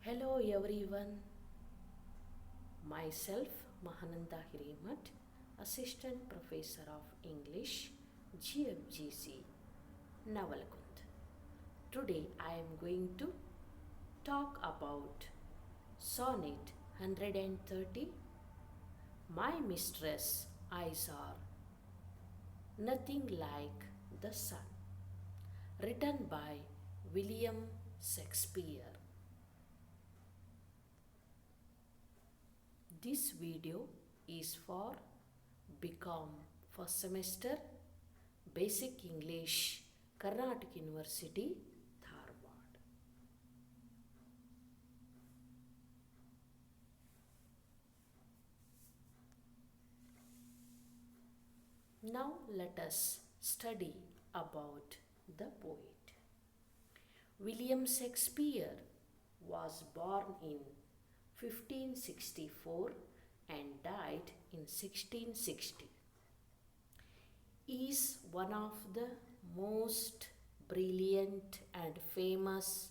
Hello everyone, myself Mahananda Hirimat, Assistant Professor of English, GFGC, Navalkund. Today I am going to talk about Sonnet 130 My mistress eyes are nothing like the sun, written by William Shakespeare. This video is for BCom first semester Basic English, Karnataka University, Dharwad. Now let us study about the poet. William Shakespeare was born in 1564 and died in 1660. He is one of the most brilliant and famous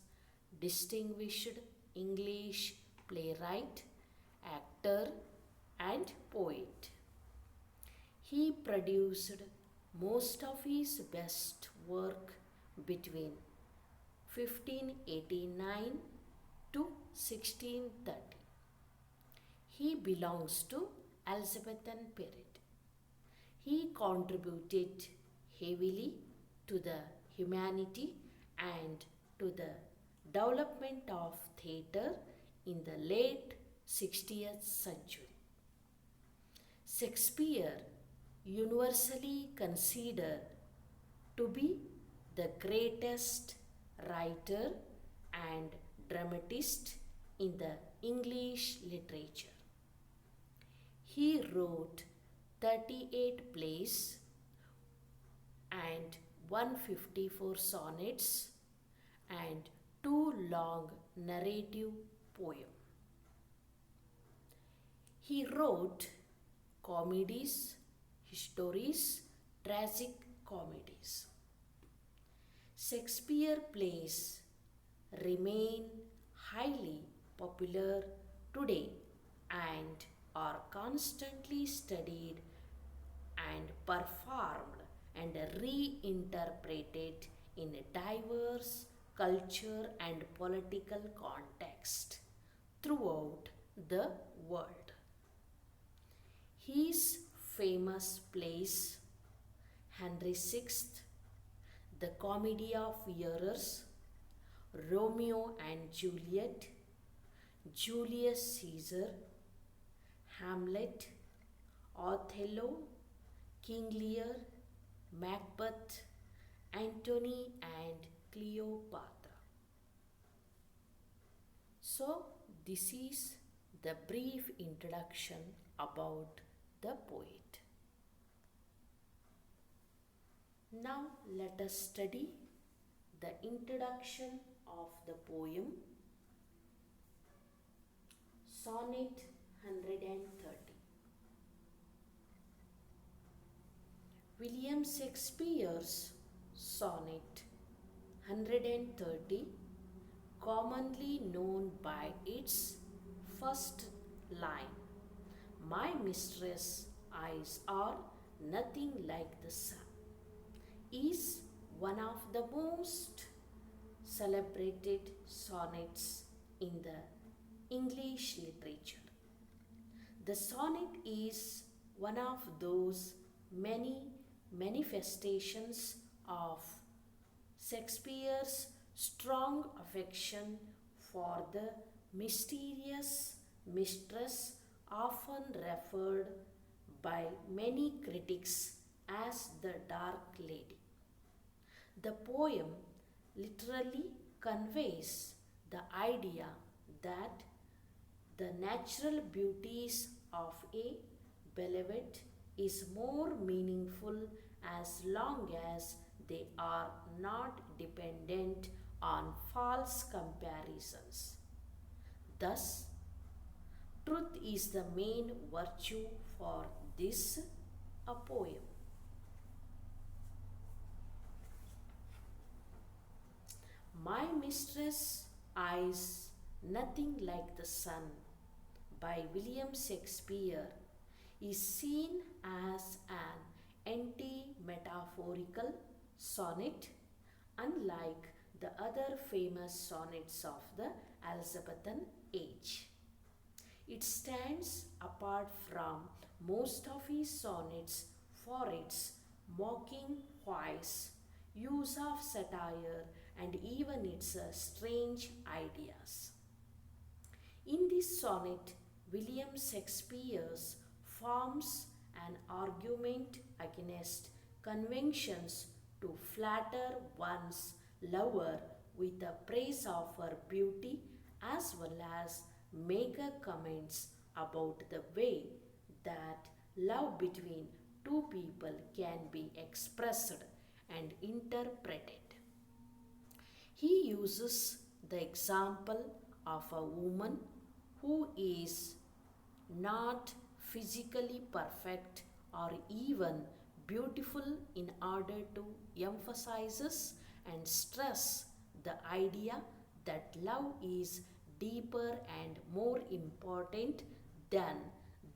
distinguished English playwright, actor and poet. He produced most of his best work between 1589 to 1630. He belongs to Elizabethan period. He contributed heavily to the humanity and to the development of theatre in the late 60th century. Shakespeare, universally considered to be the greatest writer and dramatist in the English literature. He wrote 38 plays and 154 sonnets and 2 long narrative poems. He wrote comedies, histories, tragic comedies. Shakespeare plays remain highly popular today and are constantly studied and performed and reinterpreted in a diverse culture and political context throughout the world. His famous plays Henry VI, The Comedy of Errors, Romeo and Juliet, Julius Caesar, Hamlet, Othello, King Lear, Macbeth, Antony and Cleopatra. So, this is the brief introduction about the poet. Now, let us study the introduction of the poem Sonnet 130. William Shakespeare's Sonnet 130, commonly known by its first line, My mistress' eyes are nothing like the sun, is one of the most celebrated sonnets in the English literature. The sonnet is one of those many manifestations of Shakespeare's strong affection for the mysterious mistress, often referred by many critics as the Dark Lady. The poem literally conveys the idea that the natural beauties of a beloved is more meaningful as long as they are not dependent on false comparisons. Thus, truth is the main virtue for this a poem. My mistress' eyes Nothing Like the Sun by William Shakespeare is seen as an anti-metaphorical sonnet, unlike the other famous sonnets of the Elizabethan age. It stands apart from most of his sonnets for its mocking voice, use of satire, and even its strange ideas. In this sonnet, William Shakespeare forms an argument against conventions to flatter one's lover with the praise of her beauty as well as make comments about the way that love between two people can be expressed and interpreted. He uses the example of a woman who is not physically perfect or even beautiful in order to emphasize and stress the idea that love is deeper and more important than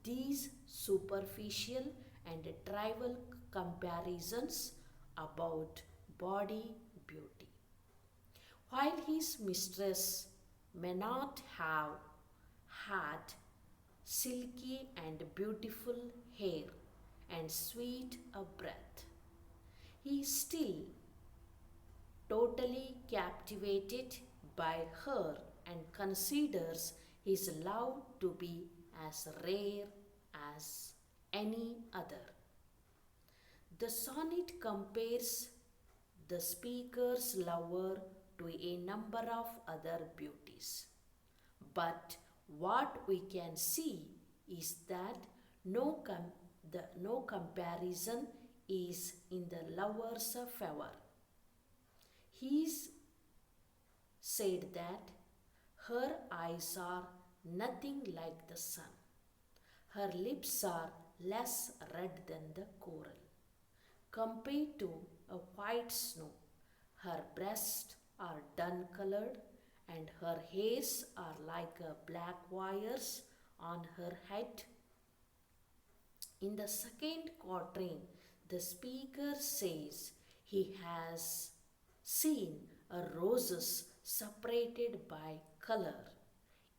these superficial and trivial comparisons about body beauty. While his mistress may not have had silky and beautiful hair and sweet a breath, he is still totally captivated by her and considers his love to be as rare as any other. The sonnet compares the speaker's lover to a number of other beauties. But what we can see is that no comparison is in the lover's favor. He said that her eyes are nothing like the sun. Her lips are less red than the coral. Compared to a white snow, her breasts are dun colored and her hairs are like black wires on her head. In the second quatrain, the speaker says he has seen roses separated by color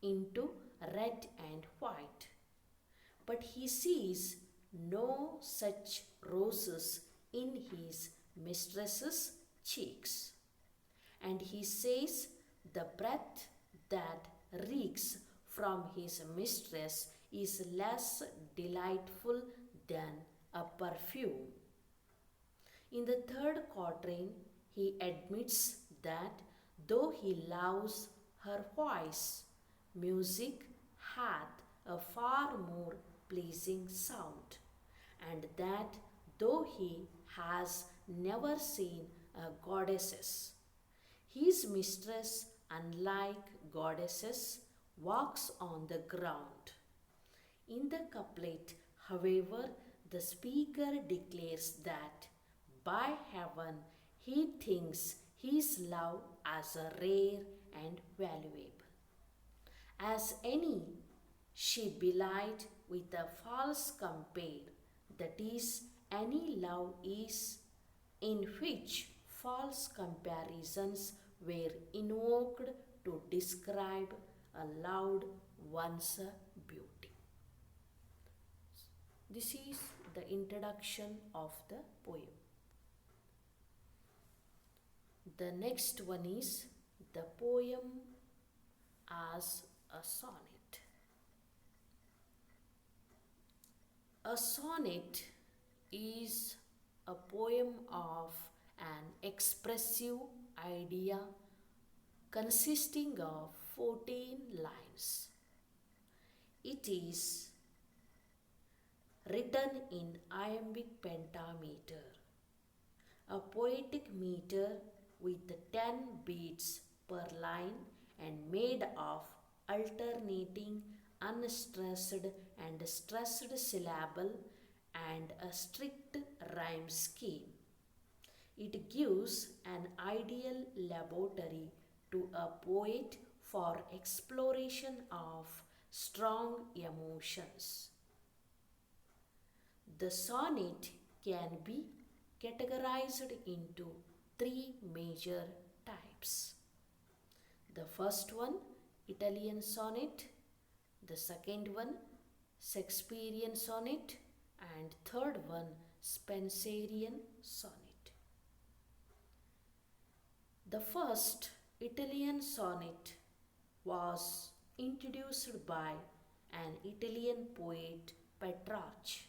into red and white, but he sees no such roses in his mistress's cheeks. And he says the breath that reeks from his mistress is less delightful than a perfume. In the third quatrain, he admits that though he loves her voice, music hath a far more pleasing sound, and that though he has never seen a goddess, his mistress, unlike goddesses, walks on the ground. In the couplet, however, the speaker declares that by heaven he thinks his love as a rare and valuable. As any she belied with a false compare, that is, any love is in which false comparisons were invoked to describe a loved one's beauty. This is the introduction of the poem. The next one is the poem as a sonnet. A sonnet is a poem of an expressive idea consisting of 14 lines. It is written in iambic pentameter, a poetic meter with 10 beats per line and made of alternating unstressed and stressed syllable and a strict rhyme scheme. It gives an ideal laboratory to a poet for exploration of strong emotions. The sonnet can be categorized into three major types. The first one, Italian sonnet. The second one, Shakespearean sonnet. And third one, Spenserian sonnet. The first Italian sonnet was introduced by an Italian poet, Petrarch.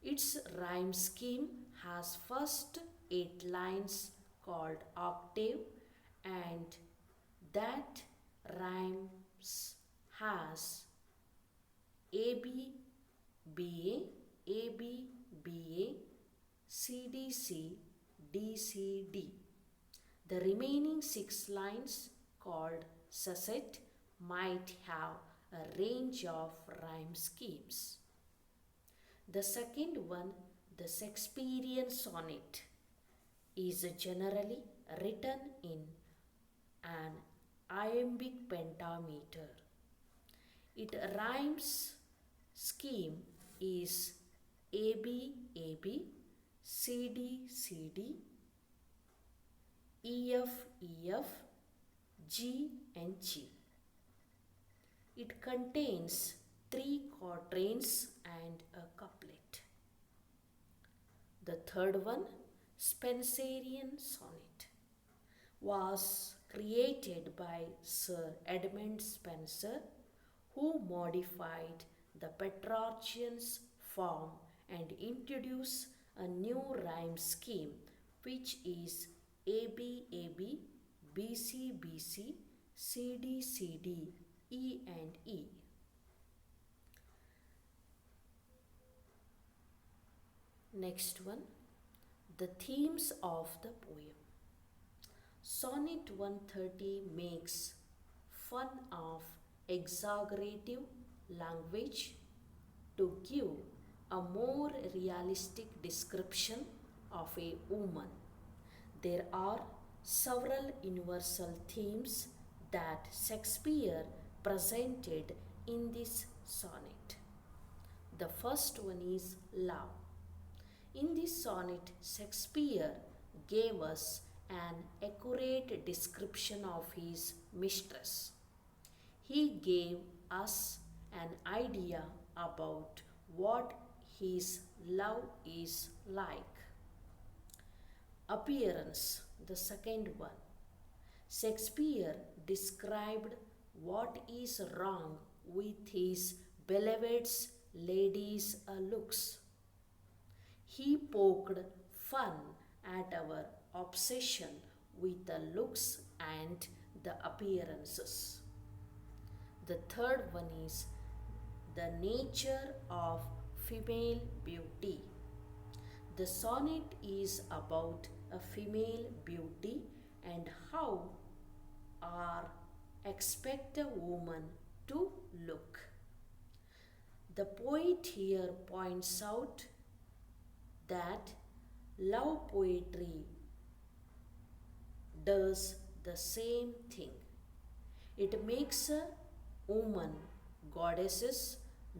Its rhyme scheme has first 8 lines called octave, and that rhymes has AB, BA, AB, BA, CDC, DCD. The remaining 6 lines called Sonnet might have a range of rhyme schemes. The second one, the Shakespearean sonnet, is generally written in an iambic pentameter. Its rhyme scheme is AB, AB, CD, CD, EF, EF, G and G. It contains 3 quatrains and a couplet. The third one, Spenserian sonnet, was created by Sir Edmund Spenser, who modified the Petrarchian's form and introduced a new rhyme scheme, which is AB, AB, BC, BC, CD, CD, E and E. Next one, the themes of the poem. Sonnet 130 makes fun of exaggerative language to give a more realistic description of a woman. There are several universal themes that Shakespeare presented in this sonnet. The first one is love. In this sonnet, Shakespeare gave us an accurate description of his mistress. He gave us an idea about what his love is like. Appearance, the second one. Shakespeare described what is wrong with his beloved's lady's looks. He poked fun at our obsession with the looks and the appearances. The third one is the nature of female beauty. The sonnet is about a female beauty and how are expect a woman to look. The poet here points out that love poetry does the same thing. It makes a woman goddesses,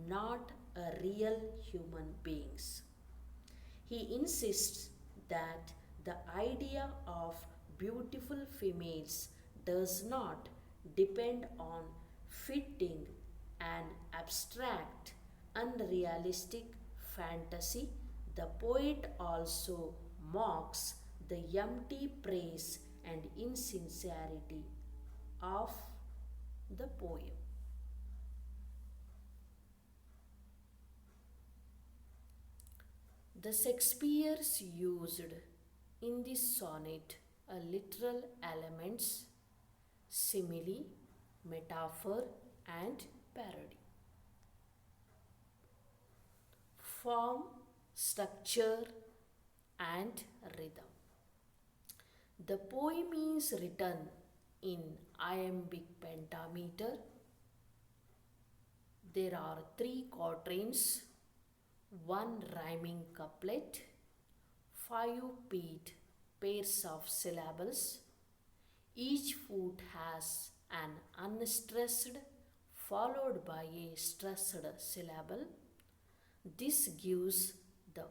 not a real human beings. He insists that the idea of beautiful females does not depend on fitting an abstract, unrealistic fantasy. The poet also mocks the empty praise and insincerity of the poem. The Shakespeare's used in this sonnet literal elements, simile, metaphor and parody. Form, structure and rhythm. The poem is written in iambic pentameter. There are 3 quatrains, 1 rhyming couplet, 5 pairs of syllables. Each foot has an unstressed followed by a stressed syllable. This gives the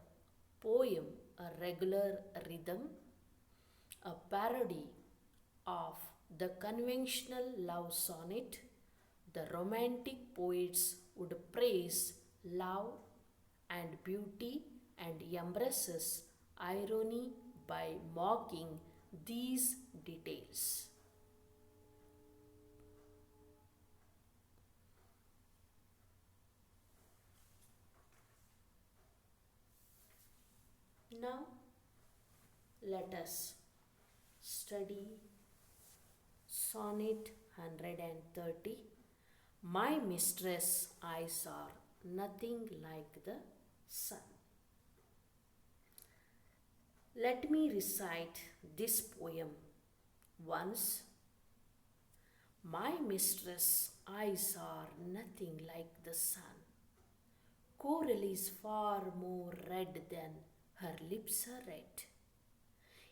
poem a regular rhythm, a parody of the conventional love sonnet. The romantic poets would praise love and beauty and embraces irony by mocking these details. Now, let us study Sonnet 130. My mistress' eyes are nothing like the sun. Let me recite this poem once. My mistress' eyes are nothing like the sun. Coral is far more red than her lips are red.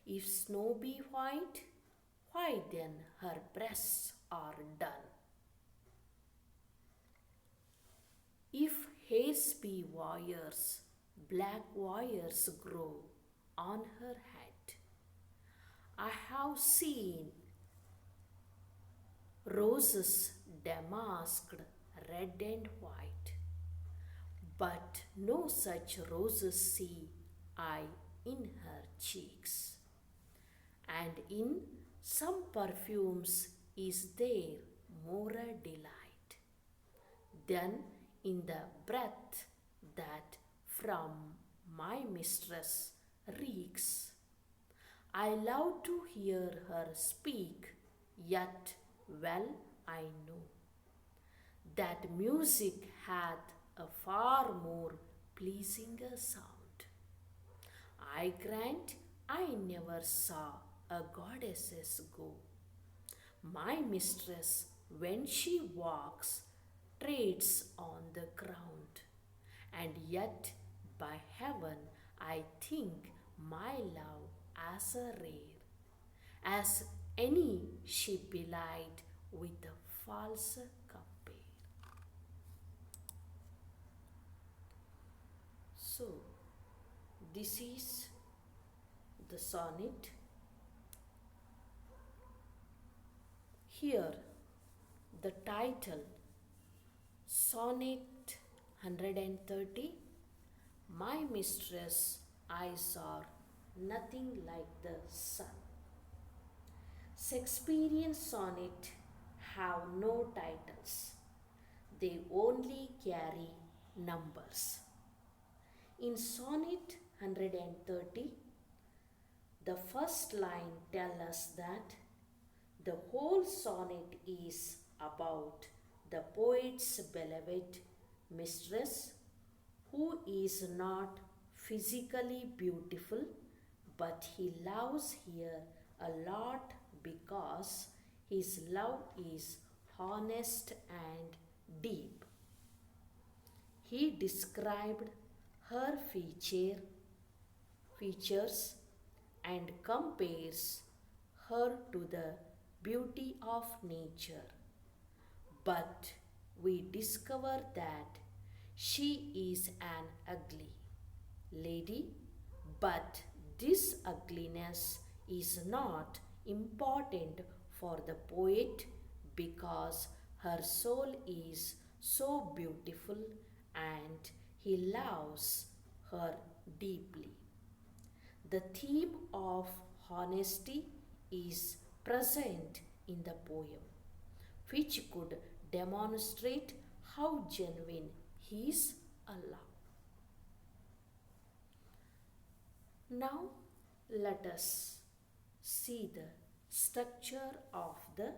If snow be white, why then her breasts are dun. If hairs be wires, black wires grow on her head. I have seen roses damasked red and white, but no such roses see I in her cheeks. And in some perfumes is there more delight than in the breath that from my mistress reeks. I love to hear her speak, yet well I know that music hath a far more pleasing sound. I grant I never saw a goddess go. My mistress, when she walks, treads on the ground, and yet by heaven I think my love as rare as any she belied with a false compare. So, this is the sonnet. Here, the title Sonnet 130 My mistress' eyes are nothing like the sun. Shakespearean sonnet have no titles, they only carry numbers. In Sonnet 130, the first line tells us that the whole sonnet is about the poet's beloved mistress, who is not physically beautiful, but he loves her a lot because his love is honest and deep. He described her features and compares her to the beauty of nature. But we discover that she is an ugly lady, but this ugliness is not important for the poet because her soul is so beautiful and he loves her deeply. The theme of honesty is present in the poem, which could demonstrate how genuine his love. Now, let us see the structure of the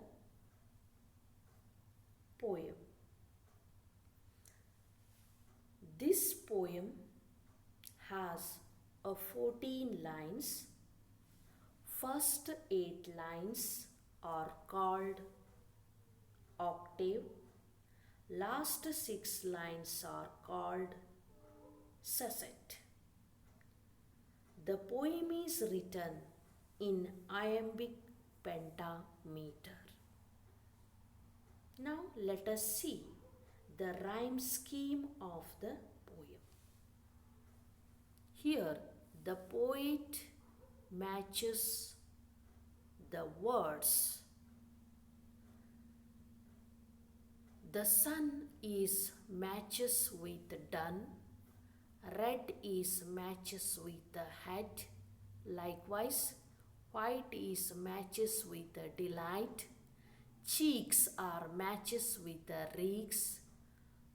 poem. This poem has 14 lines. First 8 lines are called octave. Last 6 lines are called sestet. The poem is written in iambic pentameter. Now let us see the rhyme scheme of the poem. Here the poet matches the words. The sun is matches with dun, red is matches with the head, likewise white is matches with the delight, cheeks are matches with the reeks,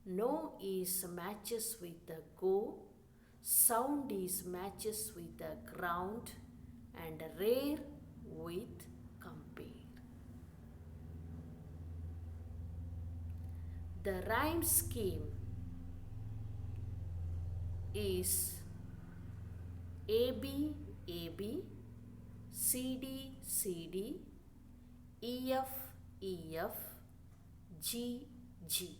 no is matches with the go, sound is matches with the ground, and rare with compare. The rhyme scheme is AB, AB, CD, CD, EF, EF, G, G.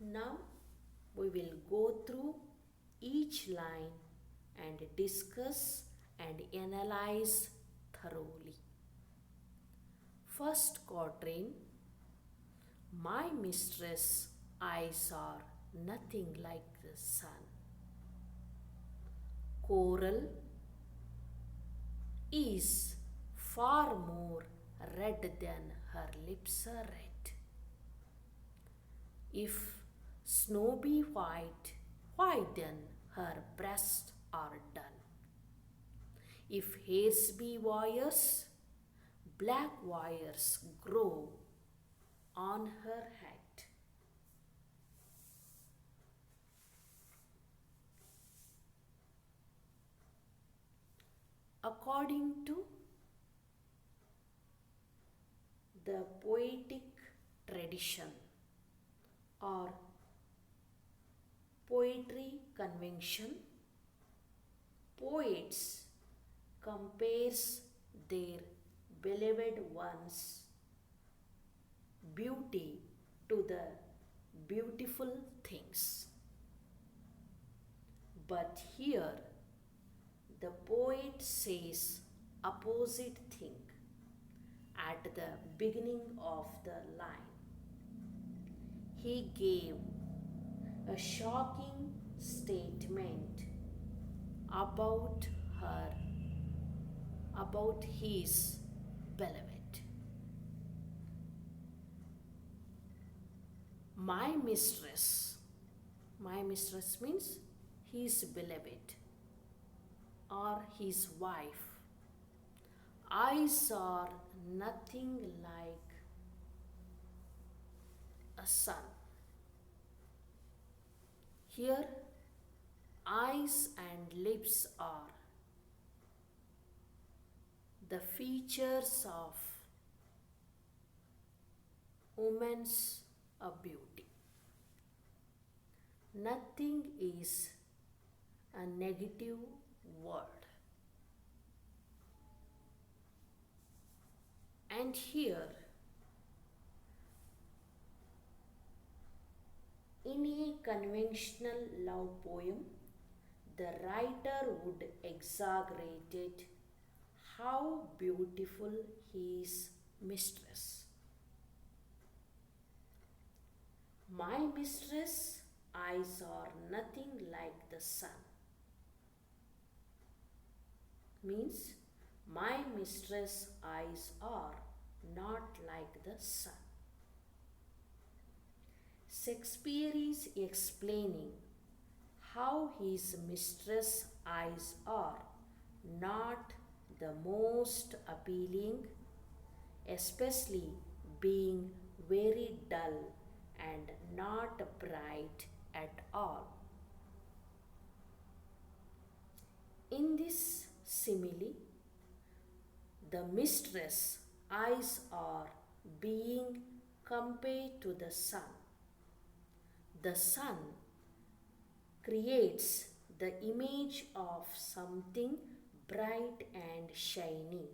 Now we will go through each line and discuss and analyze thoroughly. First quatrain, my mistress' eyes are nothing like the sun. Coral is far more red than her lips are red. If snow be white, why then her breasts are dun? If hairs be wires, black wires grow on her head. According to the poetic tradition or poetry convention, poets compares their beloved one's beauty to the beautiful things. But here the poet says opposite thing at the beginning of the line. He gave a shocking statement about her, about his beloved. My mistress means his beloved or his wife. Eyes are nothing like a sun. Here, eyes and lips are the features of woman's beauty. Nothing is a negative word. And here, in a conventional love poem, the writer would exaggerate how beautiful his mistress. My mistress' eyes are nothing like the sun. Means my mistress' eyes are not like the sun. Shakespeare is explaining how his mistress' eyes are not the most appealing, especially being very dull and not bright at all. In this simile, the mistress' eyes are being compared to the sun. The sun creates the image of something bright and shiny.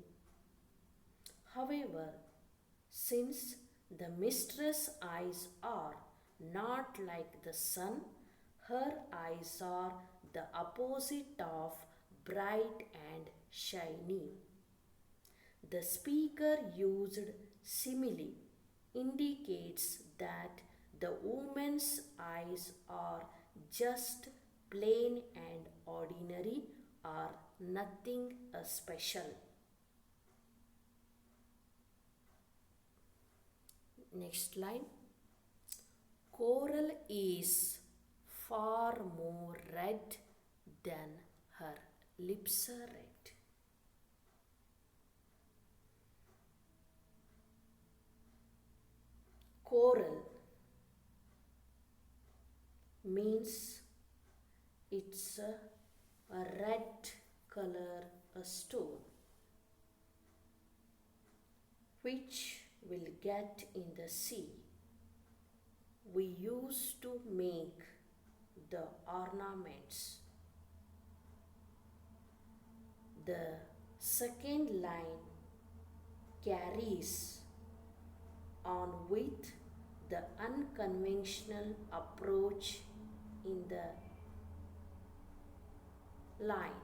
However, since The mistress' eyes are not like the sun. Her eyes are the opposite of bright and shiny. The speaker used simile indicates that the woman's eyes are just plain and ordinary, are nothing special. Next line. Coral is far more red than her lips are red. Coral means it's a red color a stone which will get in the sea. We used to make the ornaments. The second line carries on with the unconventional approach in the line.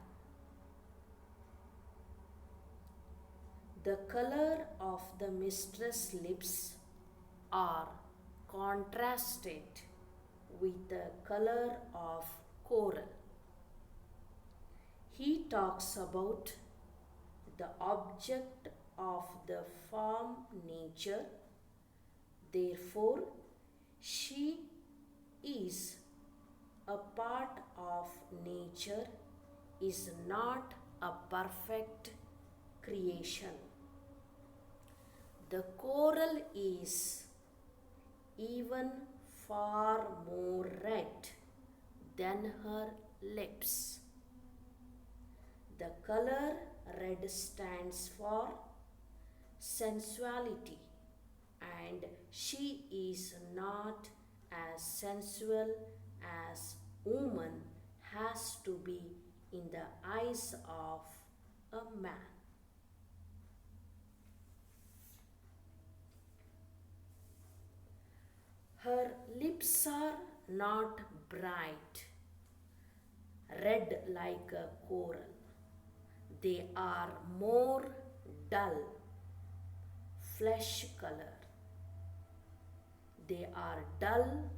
The color of the mistress' lips are contrasted with the color of coral. He talks about the object of the form nature. Therefore, she is a part of nature, is not a perfect creation. The coral is even far more red than her lips. The color red stands for sensuality, and she is not as sensual as woman has to be in the eyes of a man. Her lips are not bright red like a coral. They are more dull, flesh color. They are dull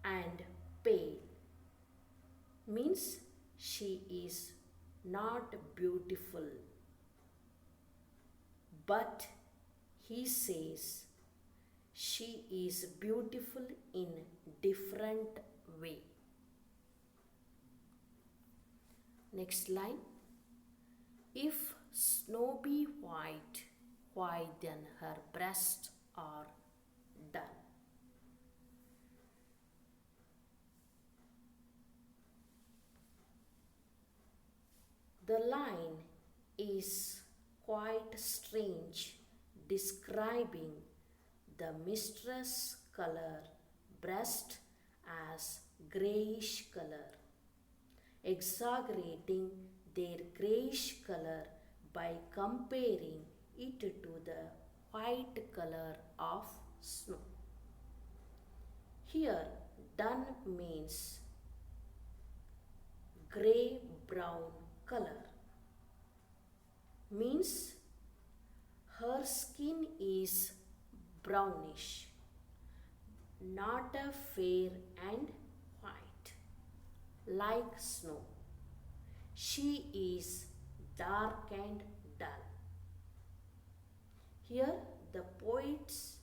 and pale. Means she is not beautiful. But he says she is beautiful in different way. Next line. If snow be white, why then her breasts are dull? The line is quite strange, describing the mistress' color breast as greyish color, exaggerating their greyish color by comparing it to the white color of snow. Here, dun means grey brown color, means her skin is brownish, not a fair and white like snow. She is dark and dull. Here the poets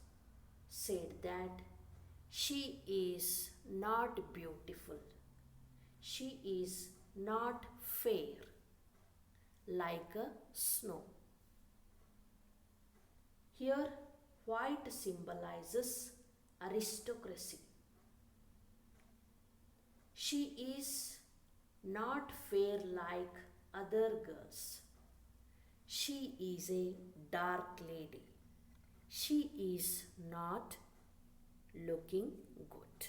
said that she is not beautiful. She is not fair like a snow. Here white symbolizes aristocracy. She is not fair like other girls. She is a dark lady. She is not looking good.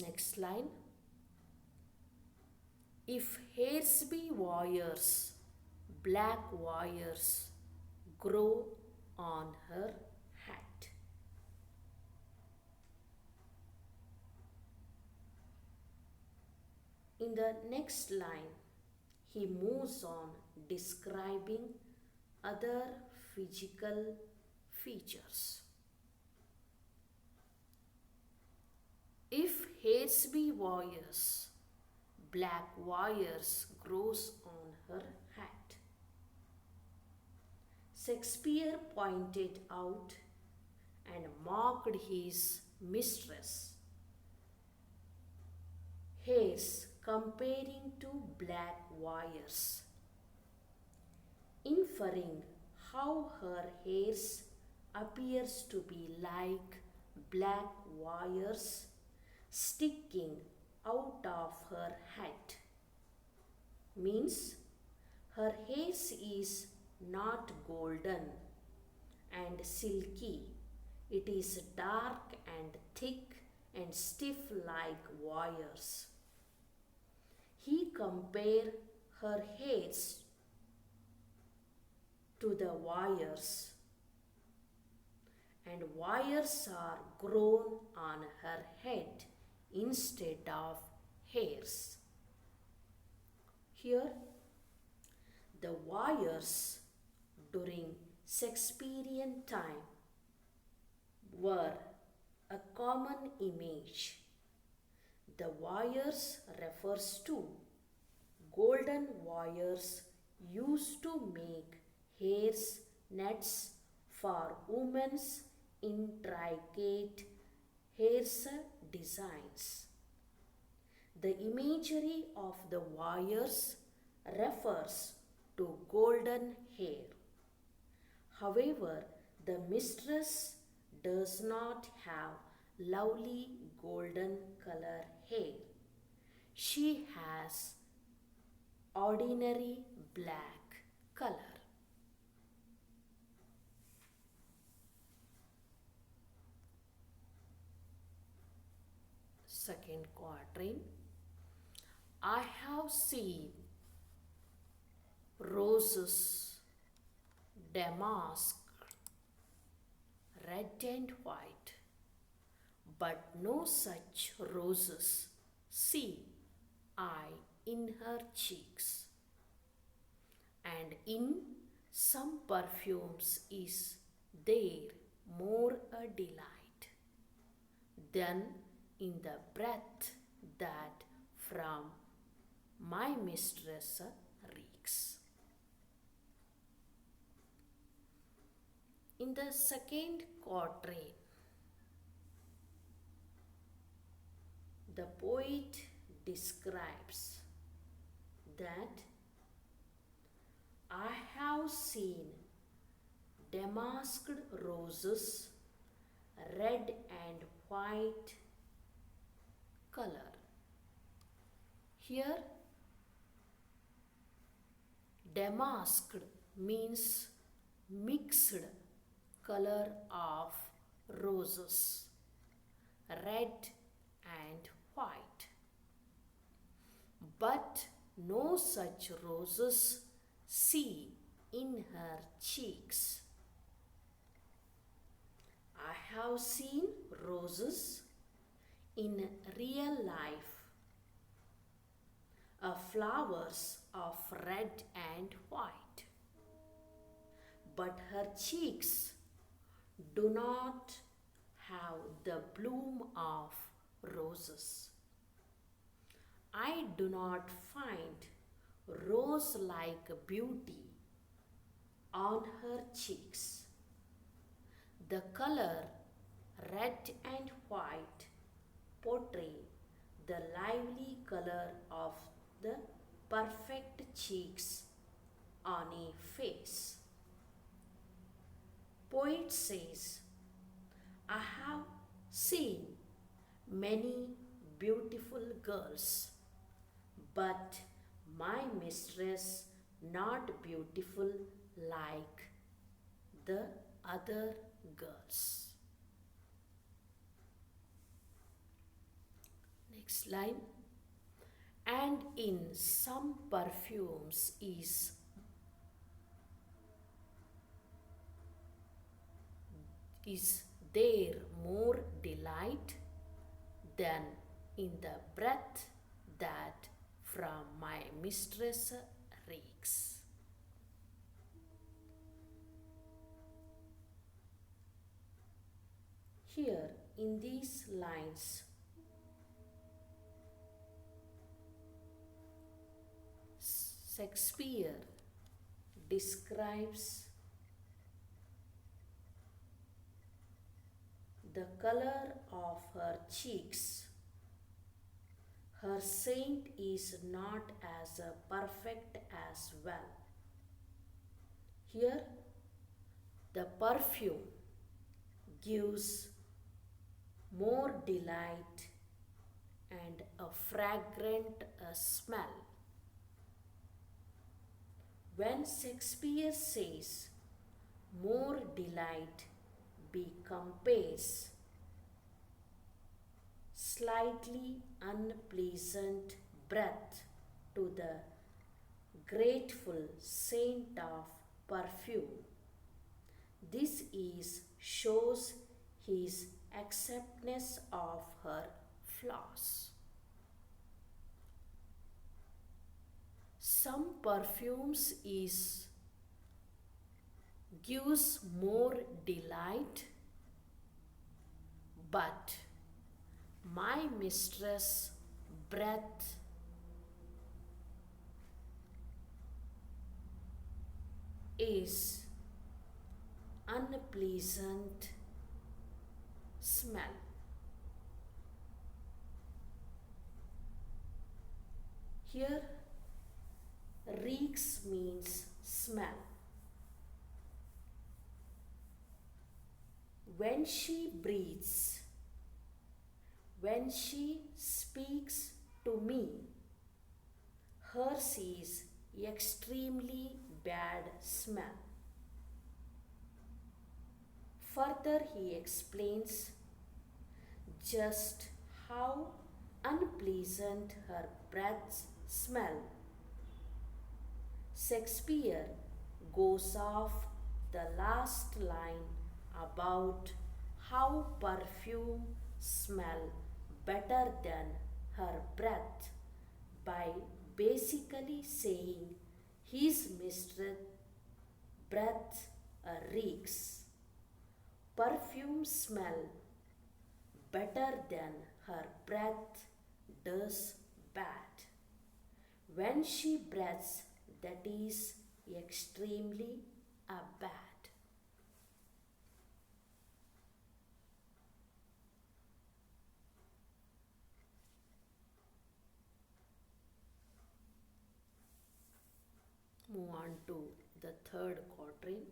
Next line. If hairs be wires, black wires grow on her hat. In the next line, he moves on describing other physical features. If hairs be wires, black wires grows on her hat. Shakespeare pointed out and mocked his mistress, hairs comparing to black wires, inferring how her hairs appears to be like black wires sticking out of her hat, means her hair is not golden and silky, it is dark and thick and stiff like wires. He compared her hairs to the wires, and wires are grown on her head instead of hairs. Here, the wires during Shakespearean time were a common image. The wires refers to golden wires used to make hairs nets for women's intricate hair designs. The imagery of the wires refers to golden hair. However, the mistress does not have lovely golden color hair. She has ordinary black color. Second quatrain. I have seen roses damask, red and white, but no such roses see I in her cheeks. And in some perfumes is there more a delight than in the breath that from my mistress reeks. In the second quatrain, the poet describes that I have seen damasked roses, red and white color. Here, damasked means mixed color of roses, red and white. But no such roses see in her cheeks. I have seen roses in real life, flowers of red and white, but her cheeks do not have the bloom of roses. I do not find rose-like beauty on her cheeks. The color red and white portray the lively color of the perfect cheeks on a face. Poet says, I have seen many beautiful girls, but my mistress not beautiful like the other girls. Next line. And in some perfumes is Is there more delight than in the breath that from my mistress reeks? Here in these lines, Shakespeare describes the color of her cheeks. Her saint is not as perfect as well. Here, the perfume gives more delight and a fragrant smell. When Shakespeare says more delight be compares slightly unpleasant breath to the grateful scent of perfume. This is shows his acceptance of her flaws. Some perfumes gives more delight, but my mistress' breath is unpleasant smell. Here, reeks means smell. When she breathes, when she speaks to me, hers is extremely bad smell. Further, he explains just how unpleasant her breaths smell. Shakespeare goes off the last line about how perfume smell better than her breath by basically saying his mistress' breath reeks. Perfume smell better than her breath does bad. When she breathes, that is extremely bad. Move on to the third quatrain.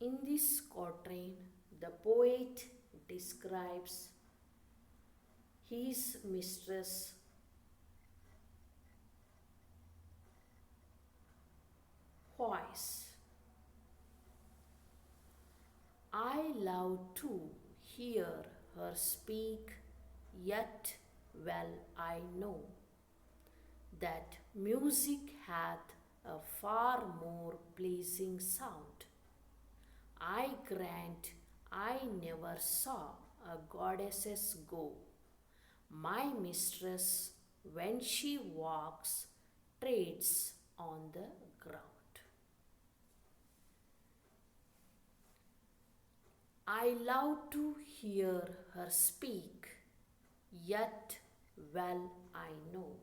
In this quatrain, the poet describes his mistress' voice. I love to hear her speak, yet well I know that music hath a far more pleasing sound. I grant I never saw a goddess go. My mistress, when she walks, treads on the ground. I love to hear her speak, yet well I know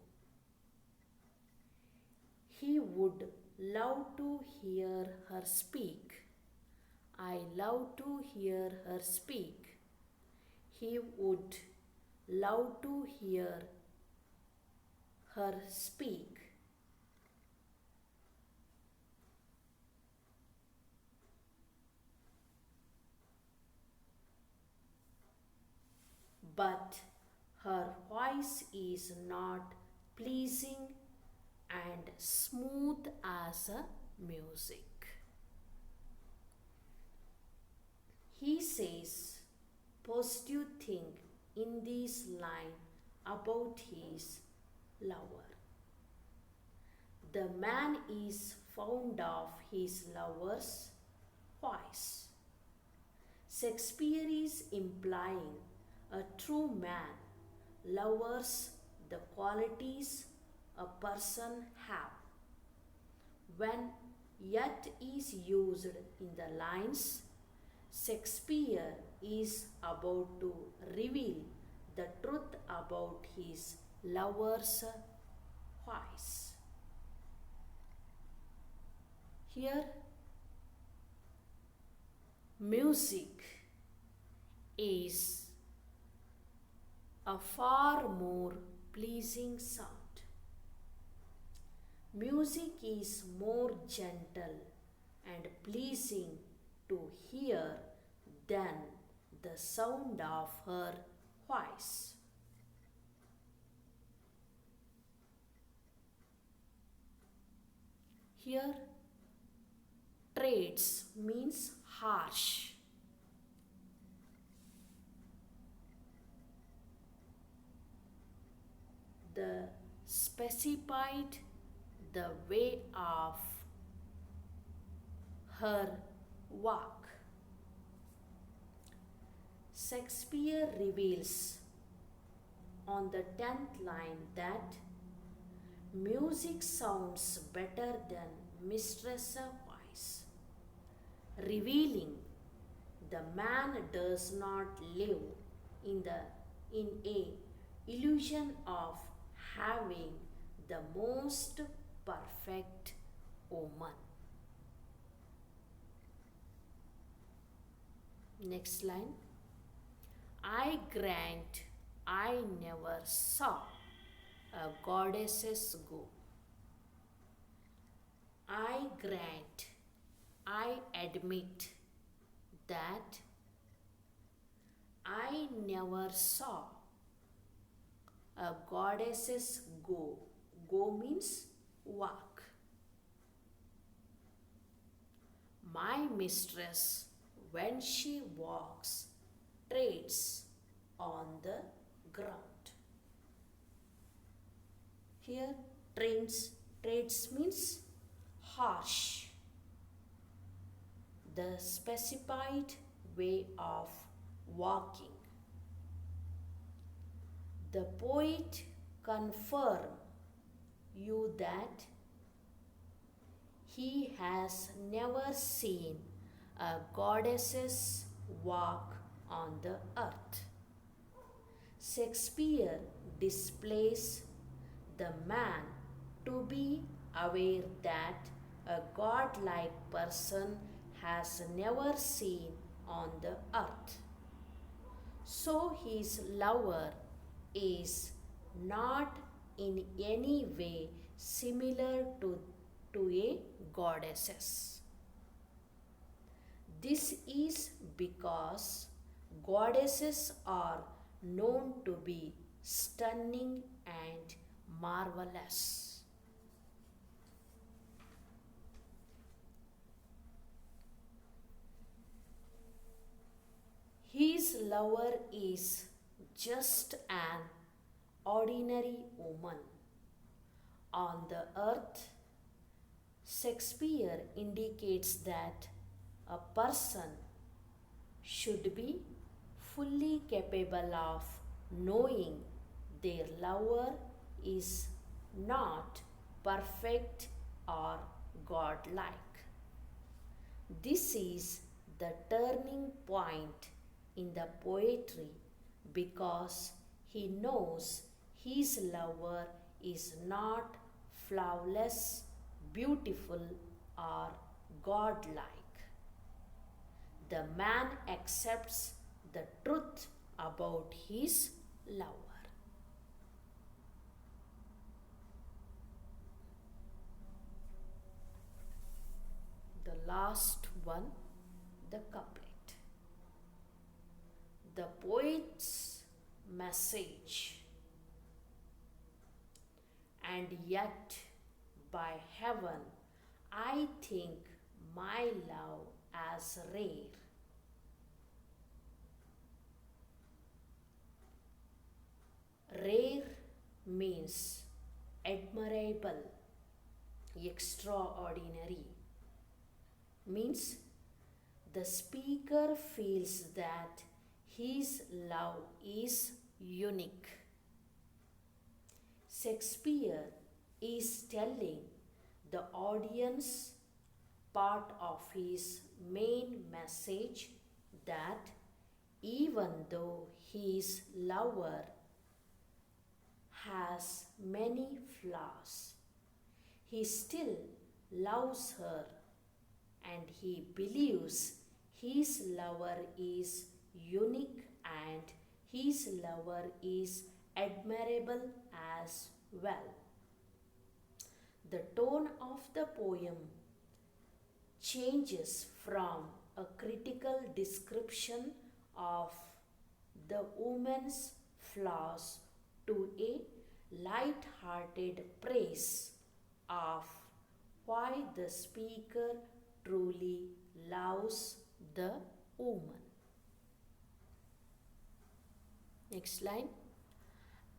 he would love to hear her speak. I love to hear her speak. He would love to hear her speak. But her voice is not pleasing and smooth as a music. He says positive thing in this line about his lover. The man is fond of his lover's voice. Shakespeare is implying a true man loves the qualities a person have. When yet is used in the lines, Shakespeare is about to reveal the truth about his lover's voice. Here, music is a far more pleasing sound. Music is more gentle and pleasing to hear than the sound of her voice. Here, traits means harsh. The specified the way of her walk. Shakespeare reveals on the 10th line that music sounds better than mistress' voice, revealing the man does not live in a illusion of having the most perfect woman. Next line. I grant I never saw a goddess's go. I grant, I admit that I never saw a goddess's go. Go means walk. My mistress, when she walks, treads on the ground. Here, treads means harsh. The specified way of walking. The poet confirms you that he has never seen a goddess's walk on the earth. Shakespeare displays the man to be aware that a godlike person has never seen on the earth. So his lover is not in any way similar to a goddess. This is because goddesses are known to be stunning and marvelous. His lover is just an ordinary woman. On the earth, Shakespeare indicates that a person should be fully capable of knowing their lover is not perfect or godlike. This is the turning point in the poetry because he knows his lover is not flawless, beautiful, or godlike. The man accepts the truth about his lover. The last one, the couplet. The poet's message. And yet, by heaven, I think my love as rare. Rare means admirable, extraordinary means the speaker feels that his love is unique. Shakespeare is telling the audience part of his main message that even though his lover has many flaws, he still loves her and he believes his lover is unique and his lover is admirable as well. The tone of the poem changes from a critical description of the woman's flaws to a light-hearted praise of why the speaker truly loves the woman. Next line.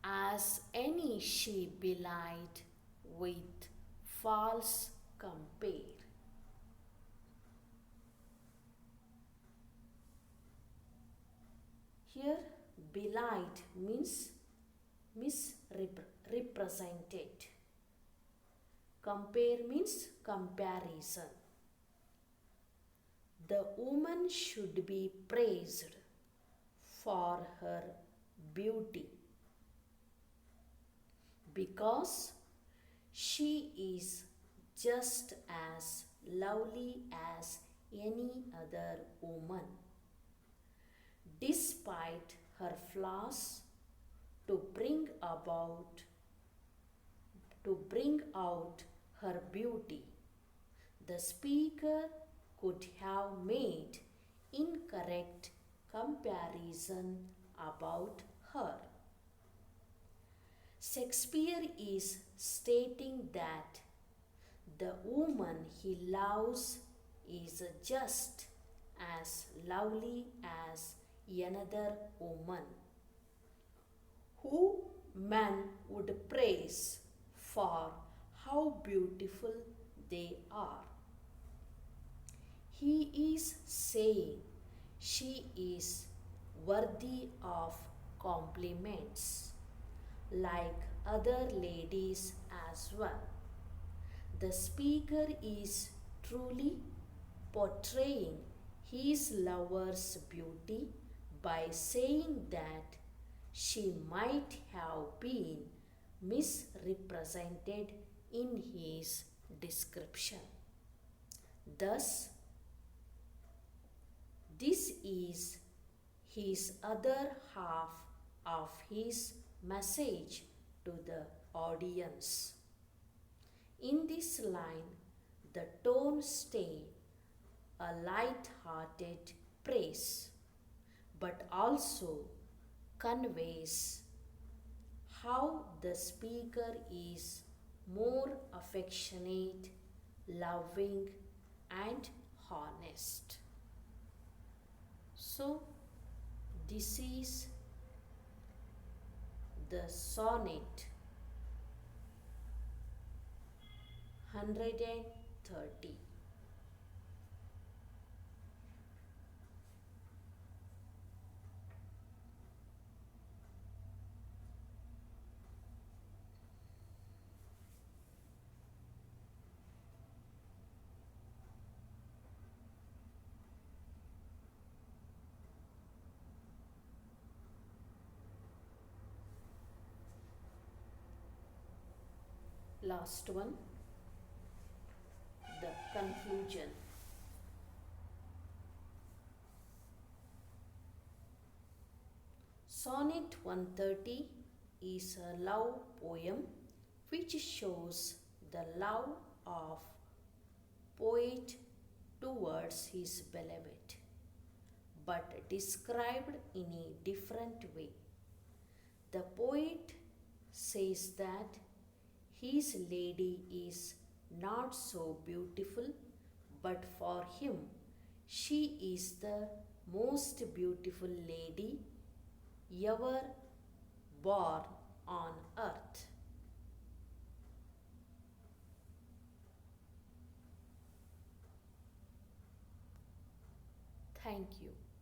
As any she belied with false compare. Here, belied means misrepresented. Compare means comparison. The woman should be praised for her beauty because she is just as lovely as any other woman. Despite her flaws, to bring out her beauty, the speaker could have made incorrect comparison about her. Shakespeare is stating that the woman he loves is just as lovely as another woman, who men would praise for how beautiful they are. He is saying she is worthy of compliments like other ladies as well. The speaker is truly portraying his lover's beauty by saying that she might have been misrepresented in his description. Thus, this is his other half of his message to the audience. In this line, the tone stays a light-hearted praise, but also conveys how the speaker is more affectionate, loving, and honest. So, this is the sonnet 130. Last one, the conclusion. Sonnet 130 is a love poem which shows the love of poet towards his beloved, but described in a different way. The poet says that his lady is not so beautiful, but for him she is the most beautiful lady ever born on earth. Thank you.